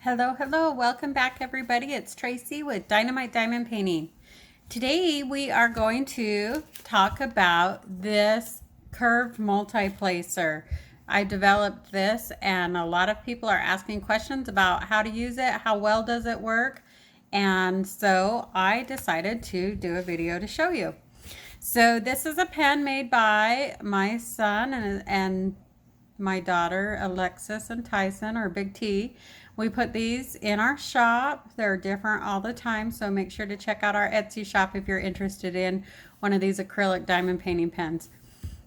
Hello, welcome back everybody. It's Tracy with Dynamite Diamond Painting. Today we are going to talk about this curved multiplacer. I developed this and a lot of people are asking questions about how to use it, how well does it work, and so I decided to do a video to show you. So this is a pen made by my son and my daughter Alexis and Tyson, or Big T. We put these in our shop. They're different all the time, so make sure to check out our Etsy shop if you're interested in one of these acrylic diamond painting pens.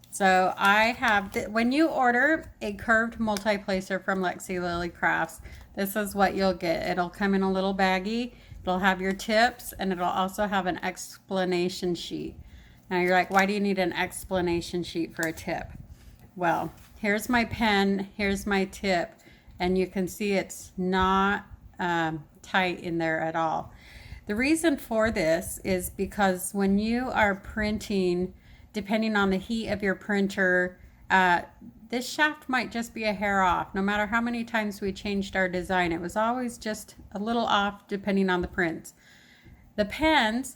So I have, when you order a curved multiplacer from lexylilycrafts, this is what you'll get. It'll come in a little baggie, it'll have your tips, and it'll also have an explanation sheet. Now you're like, why do you need an explanation sheet for a tip? Well, here's my pen, here's my tip, and you can see it's not tight in there at all. The reason for this is because when you are printing, depending on the heat of your printer, this shaft might just be a hair off. No matter how many times we changed our design, it was always just a little off depending on the prints. The pens,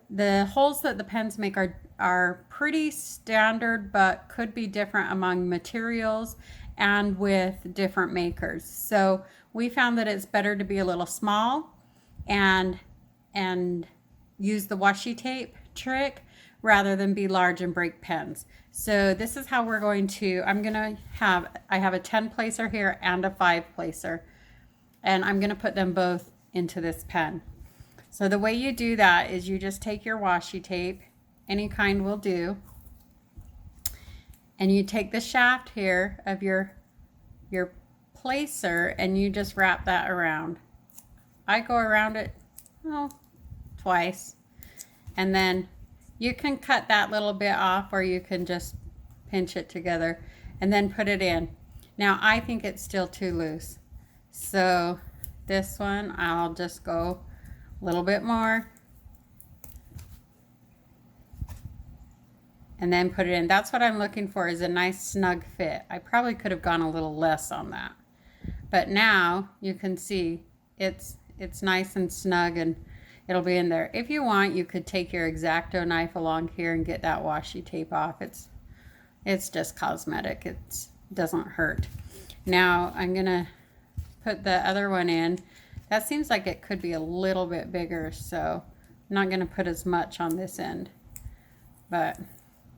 the holes that the pens make are pretty standard, but could be different among materials and with different makers. So we found that it's better to be a little small and use the washi tape trick rather than be large and break pens. So this is how we're going to, I have a 10 placer here and a 5 placer, and I'm going to put them both into this pen. So the way you do that is you just take your washi tape, any kind will do, and you take the shaft here of your placer and you just wrap that around. I go around it twice, and then you can cut that little bit off or you can just pinch it together and then put it in. Now I think it's still too loose, so this one I'll just go a little bit more and then put it in. That's what I'm looking for, is a nice snug fit. I probably could have gone a little less on that, but now you can see it's nice and snug and it'll be in there. If you want, you could take your X-Acto knife along here and get that washi tape off. It's just cosmetic. It doesn't hurt. Now I'm gonna put the other one in. That seems like it could be a little bit bigger, so I'm not gonna put as much on this end, but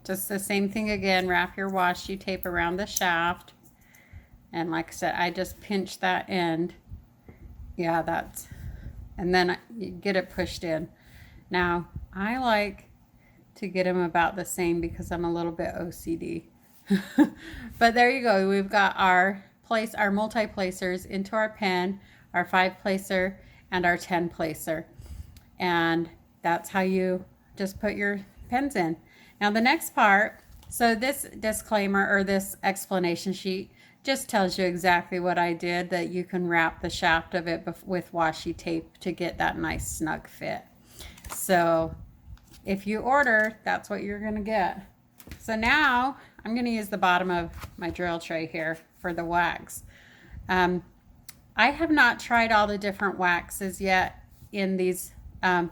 just the same thing again. Wrap your washi tape around the shaft, and like I said, I just pinch that end. Yeah, and then you get it pushed in. Now I like to get them about the same because I'm a little bit OCD. But there you go. We've got our multi-placers into our pen, our 5 placer and our 10 placer, and that's how you just put your pens in. Now the next part, so this disclaimer or this explanation sheet just tells you exactly what I did, that you can wrap the shaft of it with washi tape to get that nice snug fit. So if you order, that's what you're gonna get. So now I'm gonna use the bottom of my drill tray here for the wax. I have not tried all the different waxes yet in these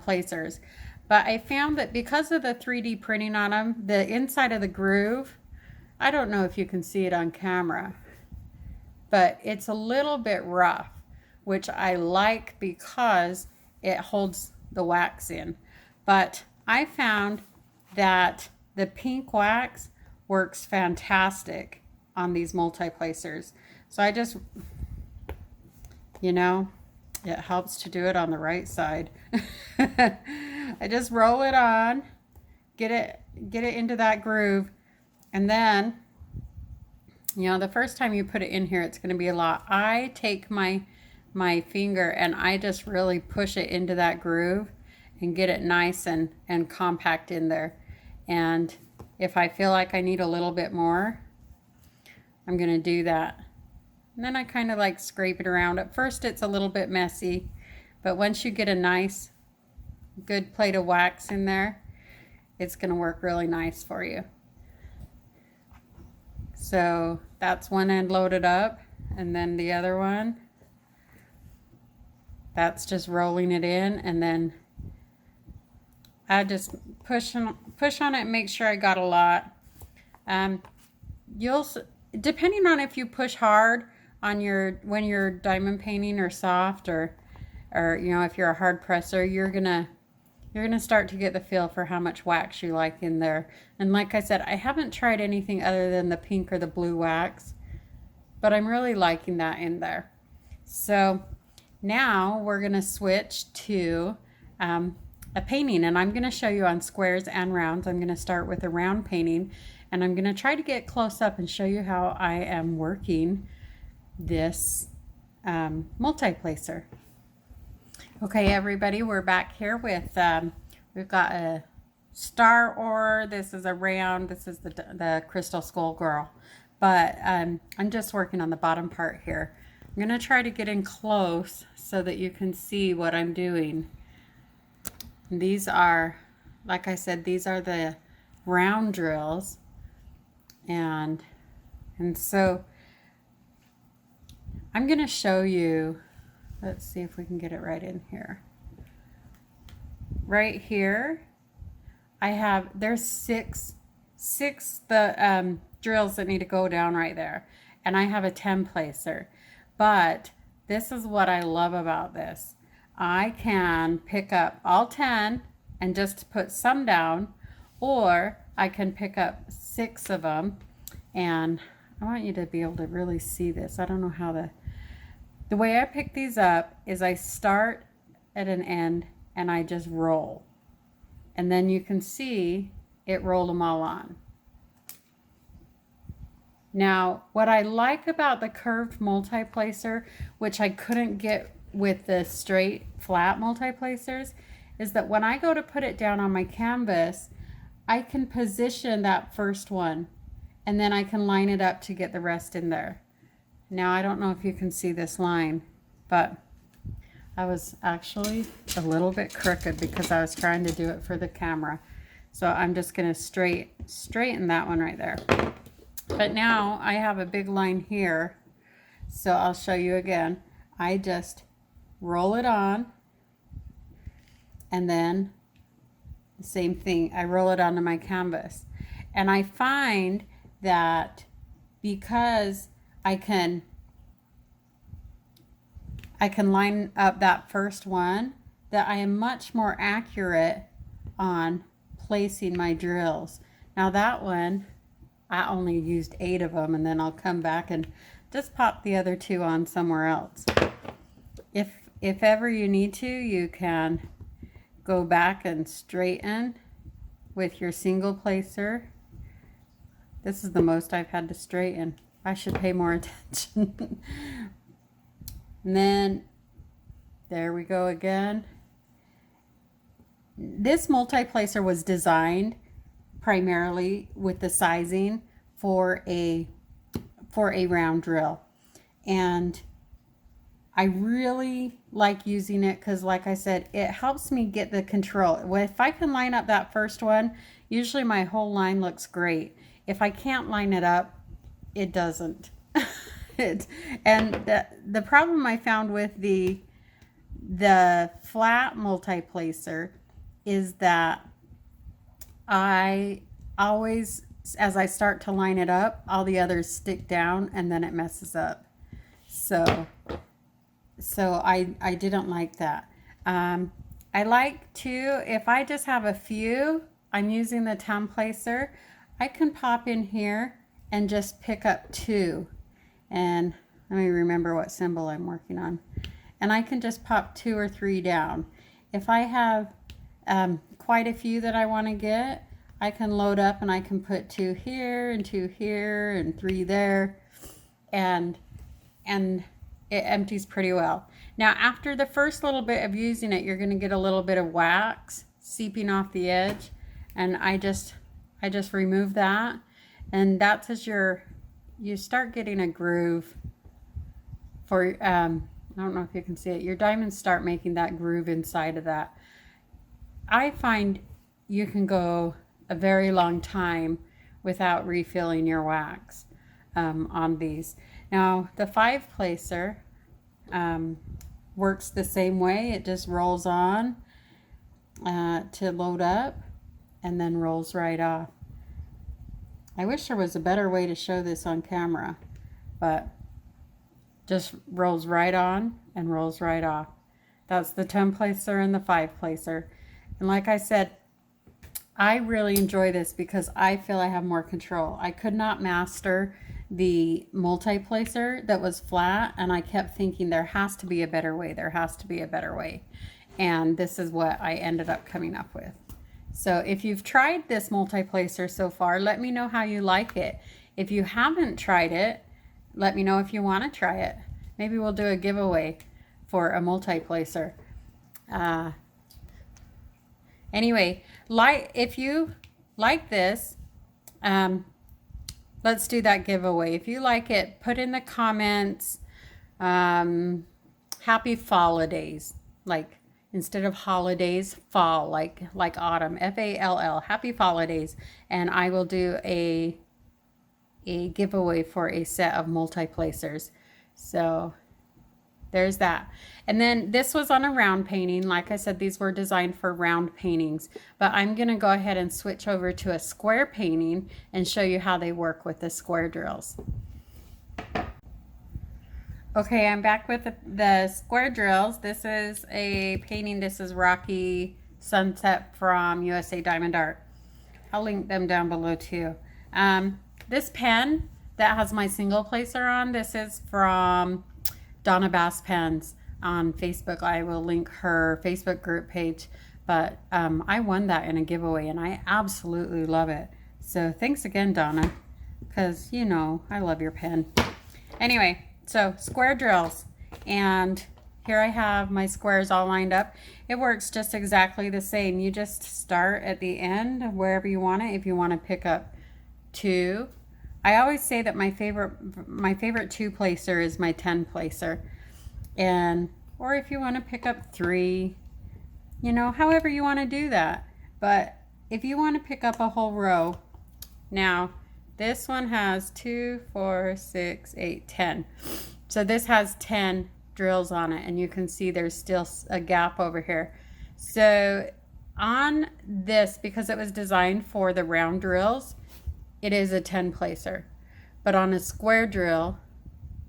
placers, but I found that because of the 3D printing on them, the inside of the groove, I don't know if you can see it on camera, but it's a little bit rough, which I like because it holds the wax in. But I found that the pink wax works fantastic on these multi-placers. So I just, it helps to do it on the right side. I just roll it on, get it into that groove, and then, the first time you put it in here, it's going to be a lot. I take my finger and I just really push it into that groove and get it nice and compact in there. And if I feel like I need a little bit more, I'm going to do that. And then I kind of like scrape it around. At first it's a little bit messy, but once you get a nice good plate of wax in there, it's going to work really nice for you. So that's one end loaded up, and then the other one That's just rolling it in, and then I just push on it and make sure I got a lot. You'll, depending on if you push hard on when you're diamond painting or soft, or you know, if you're a hard presser, you're gonna start to get the feel for how much wax you like in there. And like I said, I haven't tried anything other than the pink or the blue wax, but I'm really liking that in there. So now we're gonna switch to a painting, and I'm gonna show you on squares and rounds. I'm gonna start with a round painting, and I'm gonna try to get close up and show you how I am working this multiplacer. Okay, everybody, we're back here with, we've got a Staroar. This is a round. This is the Crystal Skull Girl. But I'm just working on the bottom part here. I'm going to try to get in close so that you can see what I'm doing. And these are, like I said, these are the round drills. And so I'm going to show you, let's see if we can get it right in here. Right here, there's six drills that need to go down right there. And I have a 10 placer. But this is what I love about this. I can pick up all 10 and just put some down, or I can pick up 6 of them. And I want you to be able to really see this. I don't know how the way I pick these up is I start at an end and I just roll. And then you can see it rolled them all on. Now, what I like about the curved multiplacer, which I couldn't get with the straight flat multiplacers, is that when I go to put it down on my canvas, I can position that first one, and then I can line it up to get the rest in there. Now, I don't know if you can see this line, but I was actually a little bit crooked because I was trying to do it for the camera. So I'm just going to straighten that one right there. But now I have a big line here, so I'll show you again. I just roll it on, and then the same thing, I roll it onto my canvas. And I find that because I can line up that first one, that I am much more accurate on placing my drills. Now that one, I only used 8 of them, and then I'll come back and just pop the other 2 on somewhere else. If ever you need to, you can go back and straighten with your single placer. This is the most I've had to straighten. I should pay more attention. And then there we go again. This multiplacer was designed primarily with the sizing for a round drill, and I really like using it because, like I said, it helps me get the control. If I can line up that first one, usually my whole line looks great. If I can't line it up, it doesn't. And the problem I found with the flat multiplacer is that I always, as I start to line it up, all the others stick down, and then it messes up. So I didn't like that. I like to, if I just have a few, I'm using the 10 placer, I can pop in here and just pick up 2. And let me remember what symbol I'm working on. And I can just pop 2 or 3 down. If I have quite a few that I want to get, I can load up and I can put 2 here and 2 here and 3 there, and it empties pretty well. Now, after the first little bit of using it, you're going to get a little bit of wax seeping off the edge, and I just remove that, and that's as you start getting a groove for I don't know if you can see it. Your diamonds start making that groove inside of that. I find you can go a very long time without refilling your wax on these. Now, the 5 placer, works the same way. It just rolls on to load up and then rolls right off. I wish there was a better way to show this on camera, but just rolls right on and rolls right off. That's the 10 placer and the 5 placer. And like I said, I really enjoy this because I feel I have more control. I could not master the multi-placer that was flat, and I kept thinking there has to be a better way. There has to be a better way. And this is what I ended up coming up with. So if you've tried this multi-placer so far, let me know how you like it. If you haven't tried it, let me know if you want to try it. Maybe we'll do a giveaway for a multi-placer. Anyway, if you like this, let's do that giveaway. If you like it, put in the comments, happy holidays, like instead of holidays, fall, like autumn, F-A-L-L, happy holidays. And I will do a giveaway for a set of multi-placers. So there's that. And then this was on a round painting. Like I said, these were designed for round paintings, but I'm going to go ahead and switch over to a square painting and show you how they work with the square drills. Okay, I'm back with the square drills. This is a painting. This is Rocky Sunset from USA Diamond Art. I'll link them down below too. This pen that has my single placer on, this is from Donna Bass Pens on Facebook. I will link her Facebook group page, but I won that in a giveaway and I absolutely love it. So thanks again, Donna, because you know I love your pen. Anyway, so square drills, and here I have my squares all lined up. It works just exactly the same. You just start at the end wherever you want it. If you want to pick up 2, I always say that my favorite 2 placer is my 10 placer, or if you want to pick up 3, you know, however you want to do that. But if you want to pick up a whole row, now this one has 2, 4, 6, 8, 10. So this has 10 drills on it, and you can see there's still a gap over here. So on this, because it was designed for the round drills, it is a 10 placer, but on a square drill,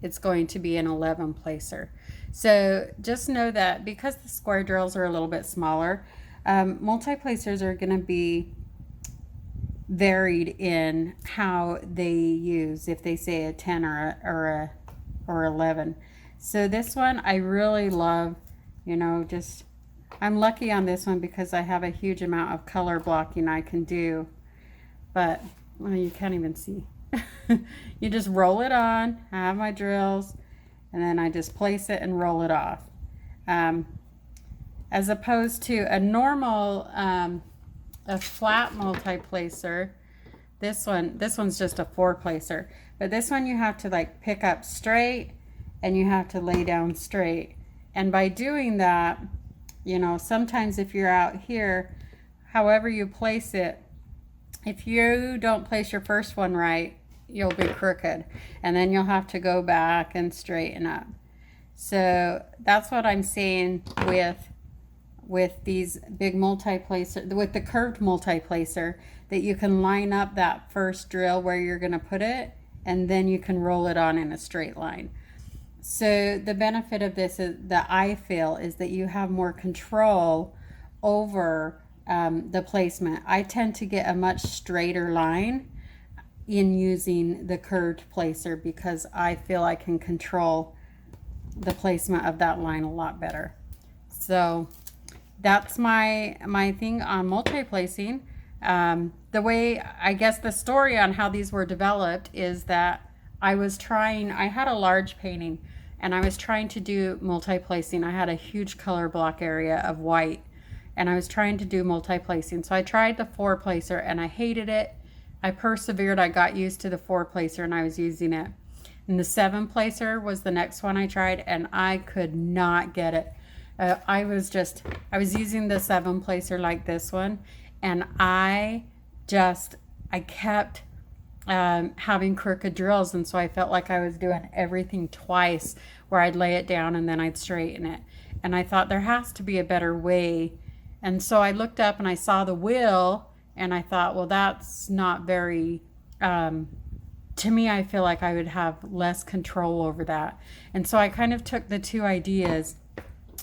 it's going to be an 11 placer. So just know that because the square drills are a little bit smaller, multi-placers are going to be varied in how they use, if they say a 10 or 11. So this one I really love, you know, just I'm lucky on this one because I have a huge amount of color blocking I can do, but well, you can't even see. You just roll it on. I have my drills, and then I just place it and roll it off. As opposed to a normal, a flat multi-placer, this one's just a 4 placer. But this one you have to like pick up straight, and you have to lay down straight. And by doing that, you know, sometimes if you're out here, however you place it, if you don't place your first one right, you'll be crooked, and then you'll have to go back and straighten up. So that's what I'm saying with these big multi-placer, with the curved multi-placer, that you can line up that first drill where you're going to put it, and then you can roll it on in a straight line. So the benefit of this is, that I feel, is that you have more control over the placement. I tend to get a much straighter line in using the curved placer because I feel I can control the placement of that line a lot better. So that's my thing on multi-placing. The way, I guess the story on how these were developed is that I had a large painting and I was trying to do multi-placing. I had a huge color block area of white, and I was trying to do multi-placing. So I tried the 4 placer and I hated it. I persevered. I got used to the 4 placer and I was using it. And the 7 placer was the next one I tried, and I could not get it. I was using the 7 placer like this one, and I kept having crooked drills, and so I felt like I was doing everything twice, where I'd lay it down and then I'd straighten it. And I thought there has to be a better way. And so I looked up and I saw the wheel, and I thought, well, that's not very, to me, I feel like I would have less control over that. And so I kind of took the two ideas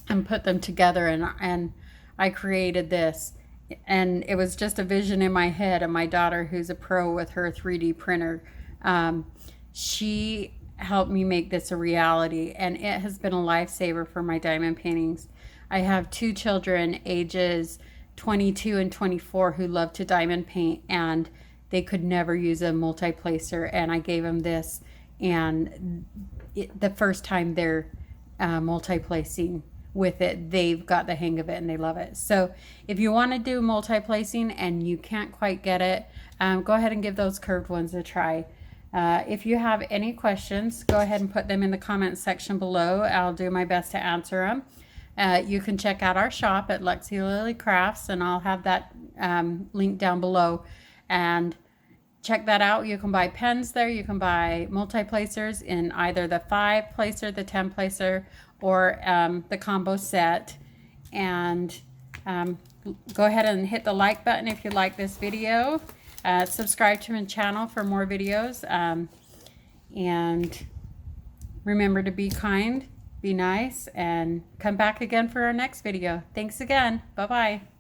and put them together, and I created this. And it was just a vision in my head. And my daughter, who's a pro with her 3D printer, she helped me make this a reality, and it has been a lifesaver for my diamond paintings. I have two children, ages 22 and 24, who love to diamond paint, and they could never use a multiplacer, and I gave them this, and the first time they're multiplacing with it, they've got the hang of it and they love it. So if you want to do multiplacing and you can't quite get it, go ahead and give those curved ones a try. If you have any questions, go ahead and put them in the comment section below. I'll do my best to answer them. You can check out our shop at lexylilycrafts, and I'll have that link down below. And check that out. You can buy pens there. You can buy multiplacers in either the 5-placer, the 10-placer, or the combo set. And go ahead and hit the like button if you like this video. Subscribe to my channel for more videos. And remember to be kind, be nice, and come back again for our next video. Thanks again. Bye-bye.